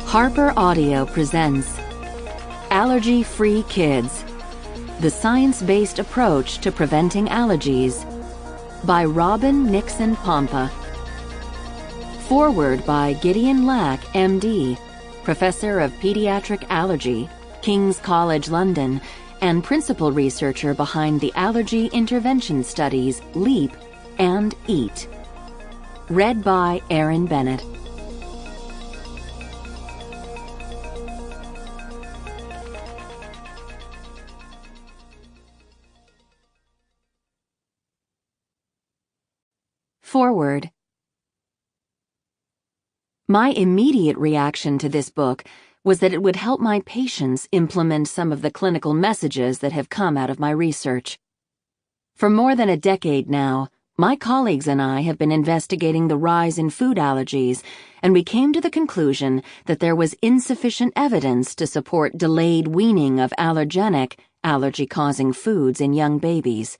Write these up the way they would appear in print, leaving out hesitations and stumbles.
Harper Audio presents Allergy-Free Kids, the science-based approach to preventing allergies, by Robin Nixon Pompa. Foreword by Gideon Lack, MD, Professor of Pediatric Allergy, King's College London, and principal researcher behind the allergy intervention studies LEAP and EAT. Read by Aaron Bennett. Foreword. My immediate reaction to this book was that it would help my patients implement some of the clinical messages that have come out of my research. For more than a decade now, my colleagues and I have been investigating the rise in food allergies, and we came to the conclusion that there was insufficient evidence to support delayed weaning of allergenic, allergy-causing foods in young babies.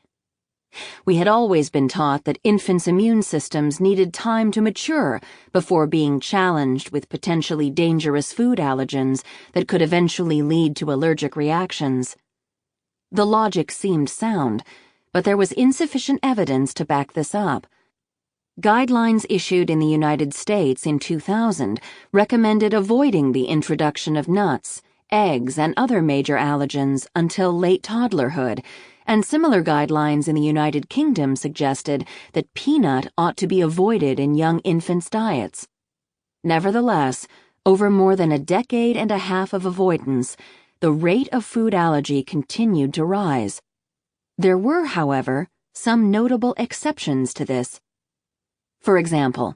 We had always been taught that infants' immune systems needed time to mature before being challenged with potentially dangerous food allergens that could eventually lead to allergic reactions. The logic seemed sound, but there was insufficient evidence to back this up. Guidelines issued in the United States in 2000 recommended avoiding the introduction of nuts, eggs, and other major allergens until late toddlerhood, and similar guidelines in the United Kingdom suggested that peanut ought to be avoided in young infants' diets. Nevertheless, over more than a decade and a half of avoidance, the rate of food allergy continued to rise. There were, however, some notable exceptions to this. For example,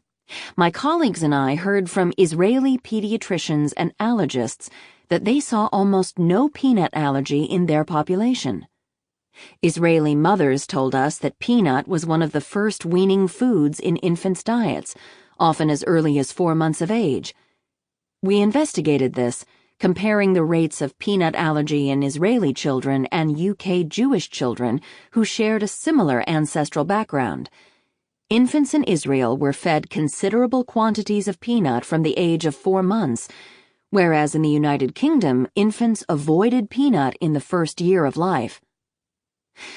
my colleagues and I heard from Israeli pediatricians and allergists that they saw almost no peanut allergy in their population. Israeli mothers told us that peanut was one of the first weaning foods in infants' diets, often as early as 4 months of age. We investigated this, comparing the rates of peanut allergy in Israeli children and UK Jewish children who shared a similar ancestral background. Infants in Israel were fed considerable quantities of peanut from the age of 4 months, whereas in the United Kingdom, infants avoided peanut in the first year of life.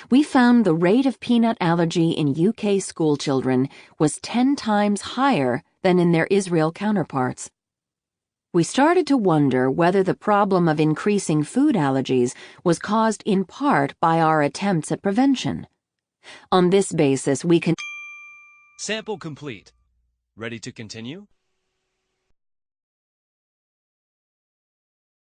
We found the rate of peanut allergy in UK schoolchildren was 10 times higher than in their Israel counterparts. We started to wonder whether the problem of increasing food allergies was caused in part by our attempts at prevention. On this basis, we can... Sample complete. Ready to continue?